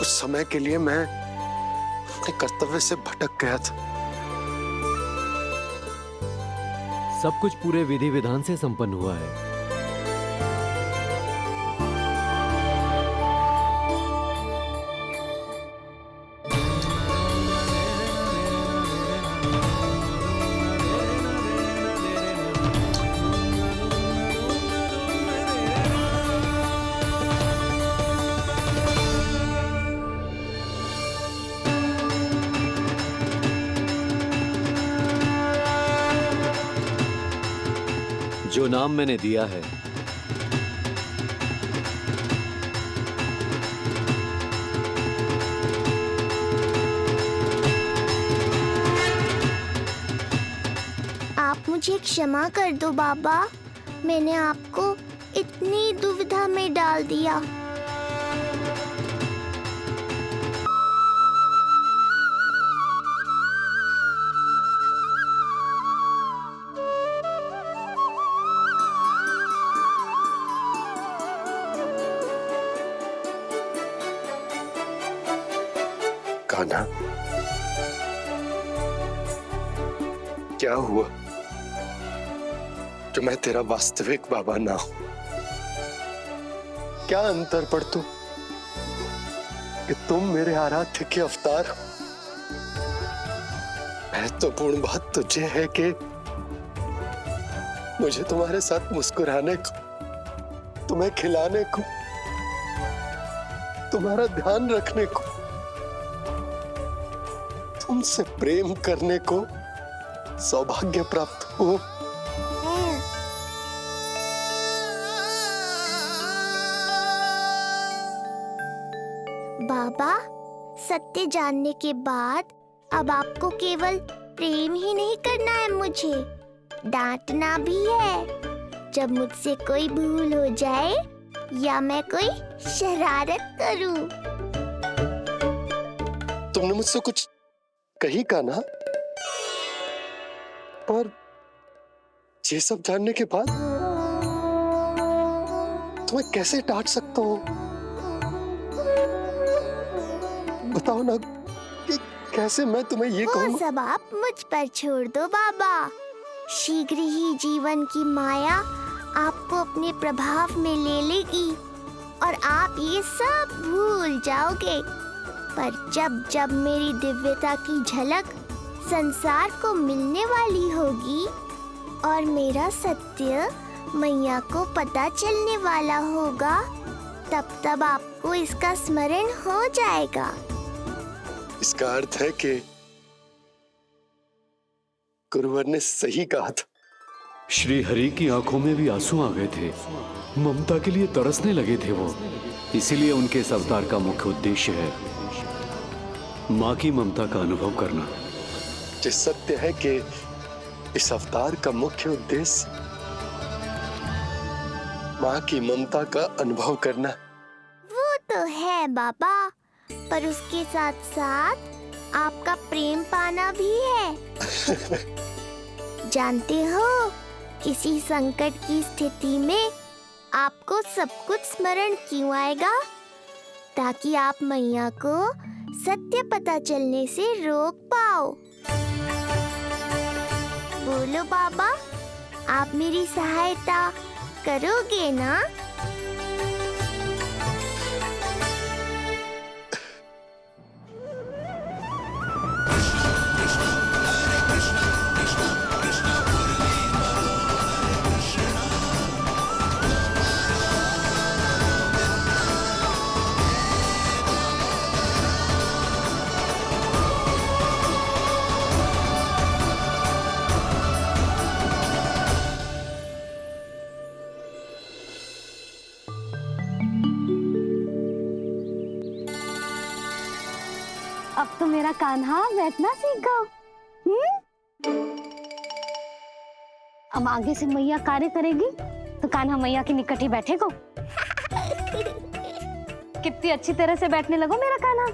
कुछ समय के लिए मैं अपने कर्तव्य से भटक गया था। सब कुछ पूरे विधि विधान से संपन्न हुआ है। जो नाम मैंने दिया है, आप मुझे क्षमा कर दो बाबा, मैंने आपको इतनी दुविधा में डाल दिया। कान्हा, क्या हुआ जो मैं तेरा वास्तविक बाबा ना हूं? क्या अंतर पड़ तू कि तुम मेरे आराध्य के अवतार हो? महत्वपूर्ण बात तुझे है कि मुझे तुम्हारे साथ मुस्कुराने को, तुम्हें खिलाने को, तुम्हारा ध्यान रखने को, तुमसे प्रेम करने को सौभाग्य प्राप्त हो। बाबा, सत्य जानने के बाद अब आपको केवल प्रेम ही नहीं करना है, मुझे डांटना भी है जब मुझसे कोई भूल हो जाए या मैं कोई शरारत करूं। तुमने मुझसे कुछ कही कान्हा, पर ये सब जानने के बाद तुम्हें कैसे डांट सकता हूँ? बताओ ना कि कैसे मैं तुम्हें ये कहूँ? वो सब आप मुझ पर छोड़ दो बाबा। शीघ्र ही जीवन की माया आपको अपने प्रभाव में ले लेगी और आप ये सब भूल जाओगे। पर जब जब मेरी दिव्यता की झलक संसार को मिलने वाली होगी और मेरा सत्य मैया को पता चलने वाला होगा, तब तब आपको इसका स्मरण हो जाएगा। इसका अर्थ है कि गुरुवर ने सही कहा था। श्री हरि की आंखों में भी आंसू आ गए थे। ममता के लिए तरसने लगे थे वो। इसीलिए उनके इस अवतार का मुख्य उद्देश्य है माँ की ममता का अनुभव करना। जो सत्य है कि इस अवतार का मुख्य उद्देश्य माँ की ममता का अनुभव करना। वो तो है बाबा, पर उसके साथ साथ आपका प्रेम पाना भी है। जानते हो, किसी संकट की स्थिति में आपको सब कुछ स्मरण क्यों आएगा? ताकि आप मैया को सत्य पता चलने से रोक पाओ। बोलो बाबा, आप मेरी सहायता करोगे ना? अब तो मेरा कान्हा बैठना सीख गया। अब आगे से मैया कार्य करेगी तो कान्हा मैया के निकट ही बैठेगा। कितनी अच्छी तरह से बैठने लगो मेरा कान्हा।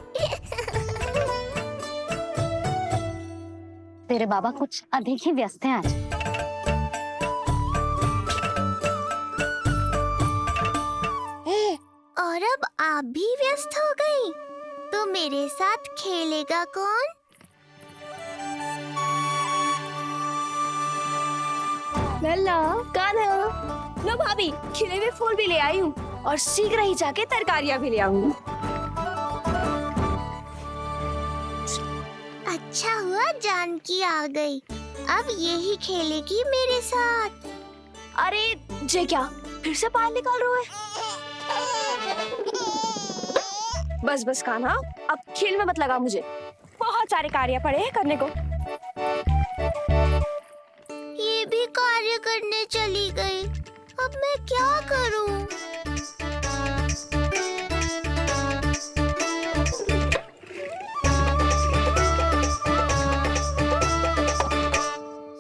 तेरे बाबा कुछ अधिक ही व्यस्त हैं आज। और अब आप भी व्यस्त हो गई। तो मेरे साथ खेलेगा कौन? लल्ला, कान्हा, लो भाभी, खिले हुए फूल भी ले आई हूँ और शीघ्र ही जाके तरकारियाँ भी ले आऊंगी। अच्छा हुआ जानकी आ गई। अब यही खेलेगी मेरे साथ। अरे जे क्या, फिर से पानी निकाल रहे हो? बस बस कान्हा, अब खेल में मत लगा मुझे। बहुत सारे कार्य पड़े हैं करने को। ये भी कार्य करने चली गई। अब मैं क्या करूं?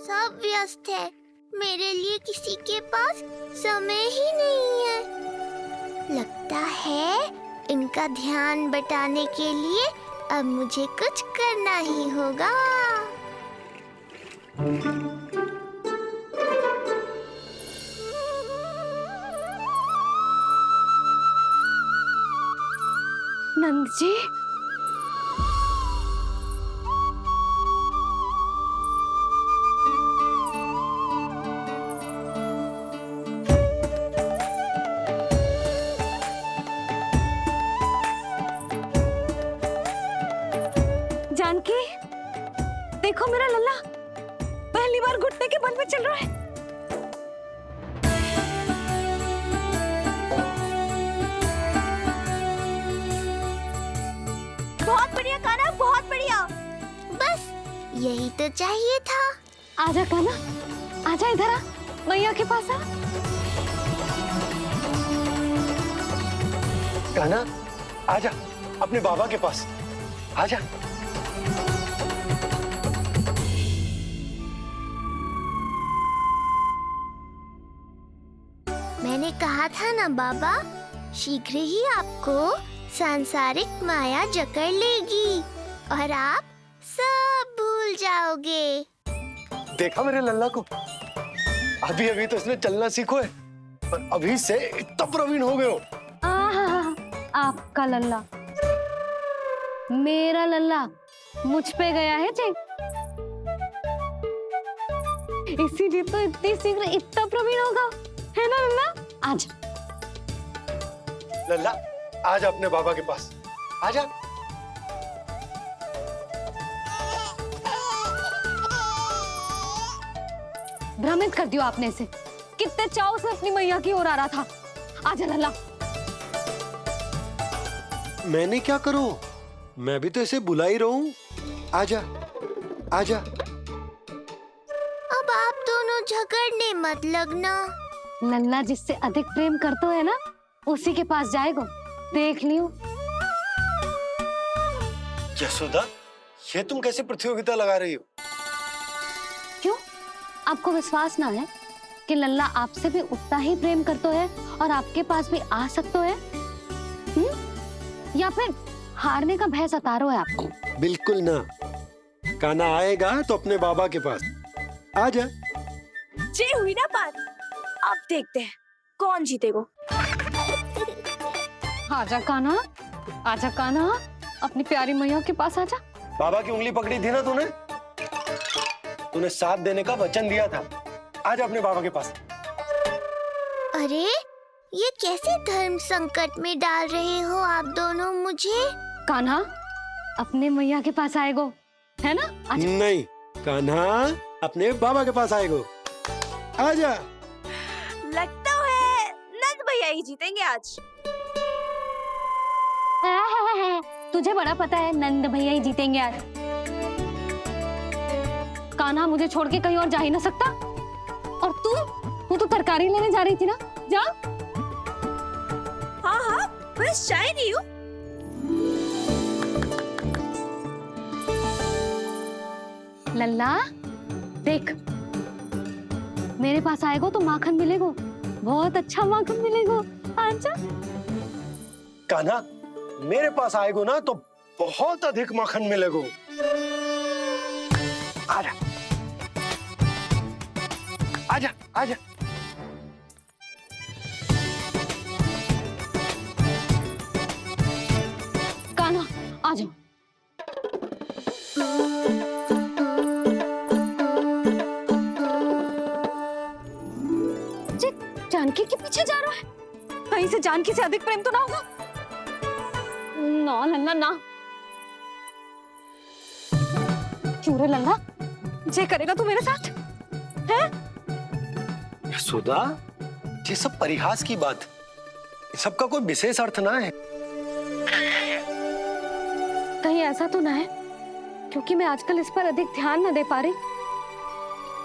सब व्यस्त है। मेरे लिए किसी के पास समय ही नहीं है। लगता है इनका ध्यान बटाने के लिए अब मुझे कुछ करना ही होगा। नंद जी, जानकी, देखो मेरा लल्ला पहली बार घुटने के बल पे चल रहा है। बहुत बढ़िया कान्हा, बहुत बढ़िया। बस यही तो चाहिए था। आजा कान्हा, आजा इधर आ, मैया के पास आ। कान्हा, आजा अपने बाबा के पास, आजा। मैंने कहा था ना बाबा, शीघ्र ही आपको सांसारिक माया जकड़ लेगी और आप सब भूल जाओगे। देखा मेरे लल्ला को, अभी अभी तो इसने चलना सीखो है, पर अभी से इतना प्रवीण हो गए हो। आपका लल्ला, मेरा लल्ला मुझ पे गया है जी, इसीलिए तो इतनी शीघ्र इतना प्रवीण होगा, है ना लल्ला? आजा लल्ला, आजा अपने बाबा के पास, आजा। भ्रमित कर दियो आपने इसे, कितने चाव से अपनी मैया की ओर आ रहा था। आजा लल्ला। मैंने क्या करूं? मैं भी तो इसे बुला ही रहा हूं। आजा, आजा। अब आप दोनों झगड़ने मत लगना। लल्ला जिससे अधिक प्रेम करते है ना, उसी के पास जाएगा, देख लियो। यशोदा, ये तुम कैसे प्रतियोगिता लगा रही हो? क्यों? आपको विश्वास ना है कि लल्ला आपसे भी उतना ही प्रेम करता है और आपके पास भी आ सकता है? या फिर हारने का भय सता रहा है आपको? बिल्कुल ना। कान्हा आएगा तो अपने बाबा के पास, आजा। जे हुई ना बात, अब देखते हैं कौन जीतेगा। आजा कान्हा, आजा कान्हा, अपनी प्यारी मैया के पास आजा। बाबा की उंगली पकड़ी थी ना तूने? तूने साथ देने का वचन दिया था। आजा अपने बाबा के पास। अरे ये कैसे धर्म संकट में डाल रहे हो आप दोनों मुझे? कान्हा अपने मैया के पास आएगो, है ना? आजा। नहीं, कान्हा अपने बाबा के पास आएगो, आजा। लगता है नंद भैया ही जीतेंगे आज। तुझे बड़ा पता है नंद भैया ही जीतेंगे आज। कान्हा मुझे छोड़ के कहीं और जा ही ना सकता। और तू तो तरकारी लेने जा रही थी ना, जा। हाँ हाँ, बस जा ही रही हूँ। लल्ला देख, मेरे पास आएगो तो माखन मिलेगो, बहुत अच्छा माखन मिलेगो। आजा। कान्हा मेरे पास आएगो ना तो बहुत अधिक माखन मिलेगो। आजा, आजा, आजा। कान्हा आ जाओ। जी, जानकी के पीछे जा रहा है। कहीं से जानकी से अधिक प्रेम तो ना होगा? ना लल्ला ना। क्यों रे लल्ला, जे करेगा तू मेरे साथ है? सुधा, ये सब परिहास की बात, सबका कोई विशेष अर्थ ना है। कहीं ऐसा तो ना है क्योंकि मैं आजकल इस पर अधिक ध्यान न दे पा रही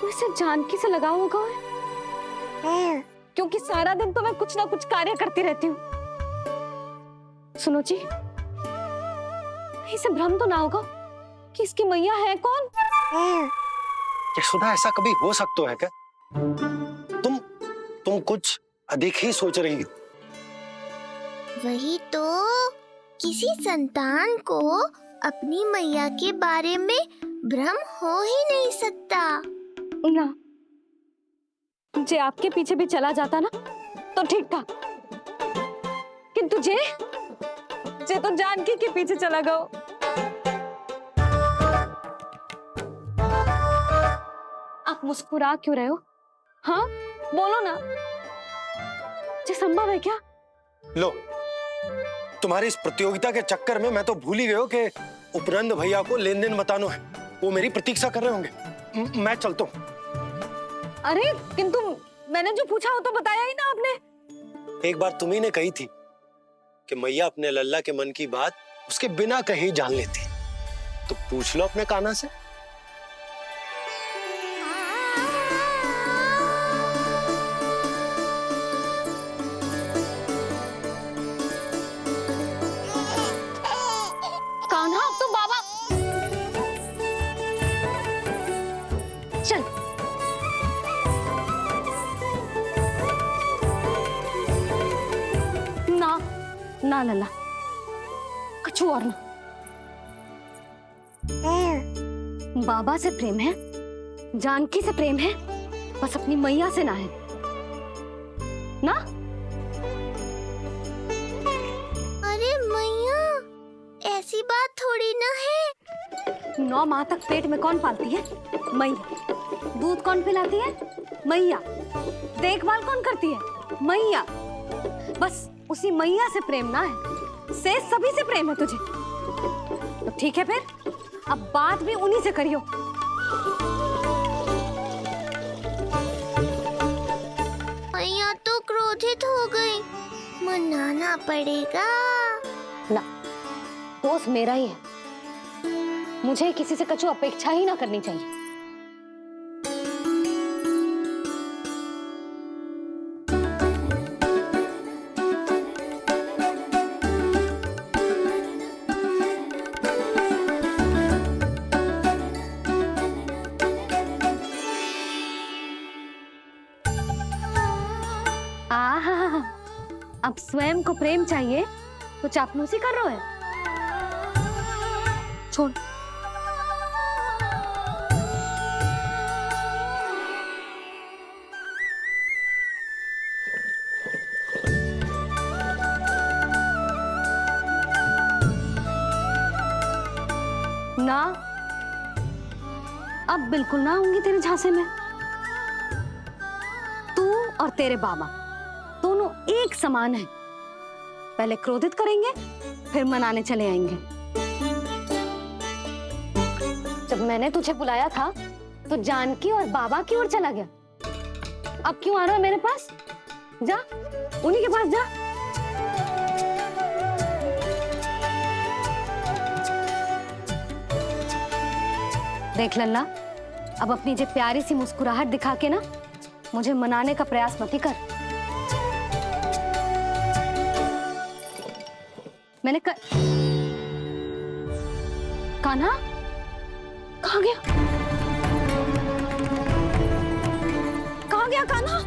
तो इसे जानकी से लगाव होगा है? क्योंकि सारा दिन तो मैं कुछ ना कुछ कार्य करती रहती हूँ। सुनो जी, इसे भ्रम तो ना होगा कि इसकी मैया है कौन? यशोदा, ऐसा कभी हो सकता है क्या? तुम कुछ अधिक ही सोच रही हो। वही तो, किसी संतान को अपनी मैया के बारे में भ्रम हो ही नहीं सकता। ना, जे आपके पीछे भी चला जाता ना तो ठीक था, किंतु जे तो जानकी के पीछे चला गया। आप मुस्कुरा क्यों रहे हो? हाँ, बोलो ना, ये संभव है क्या? लो, तुम्हारी इस प्रतियोगिता के चक्कर में मैं तो भूल ही गया हूं कि उपनंद भैया को लेन देन बताना है। वो मेरी प्रतीक्षा कर रहे होंगे। मैं चलता हूँ। अरे किंतु मैंने जो पूछा वो तो बताया ही ना आपने। एक बार तुम्ही ने कही थी कि मैया अपने लल्ला के मन की बात उसके बिना कहीं जान लेती, तो पूछ लो अपने कान्हा से। कान्हा, अब तो बाबा चल। ना ना लल्ला, कछु और ना। बाबा से प्रेम है, जानकी से प्रेम है, बस अपनी मैया से ना है ना। अरे मैया, ऐसी बात थोड़ी ना है। 9 माह तक पेट में कौन पालती है? मैया। दूध कौन पिलाती है? मैया। देखभाल कौन करती है? मैया। बस उसी मैया से प्रेम ना है, से सभी से प्रेम है तुझे। तो ठीक है फिर, अब बात भी उन्हीं से करियो। मैया तो क्रोधित हो गई, मनाना पड़ेगा। ना, दोस्त मेरा ही है, मुझे किसी से कछु अपेक्षा ही ना करनी चाहिए। आहा, अब स्वयं को प्रेम चाहिए तो चापलूसी कर रहे हो? छोड़। ना, अब बिल्कुल ना आऊंगी तेरे झांसे में। तू और तेरे बाबा दोनों एक समान हैं। पहले क्रोधित करेंगे, फिर मनाने चले आएंगे। जब मैंने तुझे बुलाया था तो जानकी और बाबा की ओर चला गया। अब क्यों आ रहा है मेरे पास? जा, उन्हीं के पास जा। देख लल्ला, अब अपनी जे प्यारी सी मुस्कुराहट दिखा के ना मुझे मनाने का प्रयास मत ही कर। मैंने कान्हा कहाँ गया? कहाँ गया कान्हा?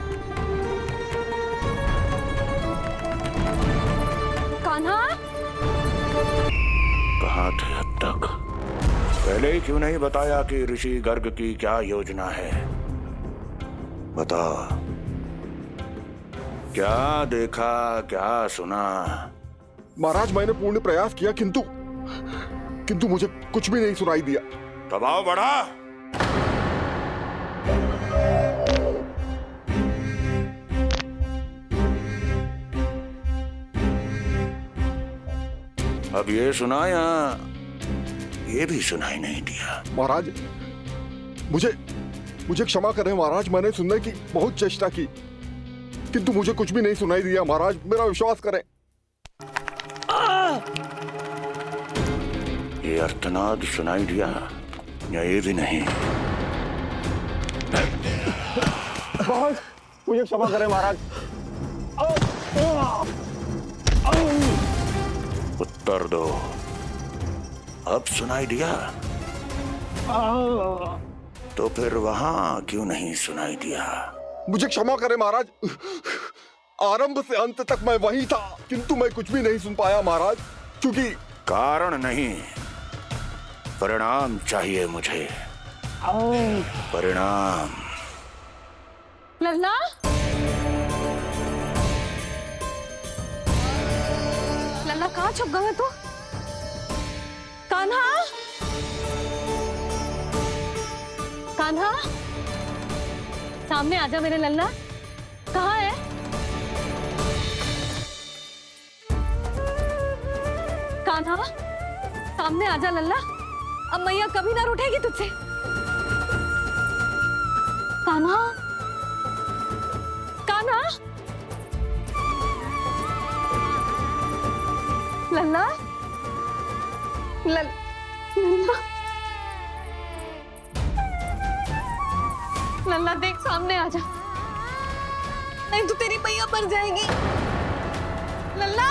कान्हा, कहाँ थे अब तक? पहले ही क्यों नहीं बताया कि ऋषि गर्ग की क्या योजना है? बता, क्या देखा, क्या सुना? महाराज, मैंने पूर्ण प्रयास किया किंतु किंतु मुझे कुछ भी नहीं सुनाई दिया। दबाव बढ़ा। अब ये सुना या ये भी सुनाई नहीं दिया? महाराज मुझे क्षमा करें महाराज, मैंने सुनने की बहुत चेष्टा की किंतु मुझे कुछ भी नहीं सुनाई दिया। महाराज मेरा विश्वास करें। ये अर्थनाद सुनाई दिया या ये भी नहीं? महाराज मुझे क्षमा करें महाराज। उत्तर दो, अब सुनाई दिया? तो फिर वहां क्यों नहीं सुनाई दिया? मुझे क्षमा करें महाराज, आरंभ से अंत तक मैं वहीं था किंतु मैं कुछ भी नहीं सुन पाया महाराज, क्योंकि कारण नहीं, परिणाम चाहिए मुझे। परिणाम। लल्ला, लल्ला कहाँ छुप गया तू? कान्हा, कान्हा, सामने आजा मेरे लल्ला। कहाँ है? कान्हा, सामने आजा लल्ला। अब मैया कभी ना रूठेगी तुझसे। कान्हा, कान्हा, लल्ला, लल्ला, लल्ला देख सामने आ जा, नहीं तो तेरी मैया मर जाएगी। लल्ला।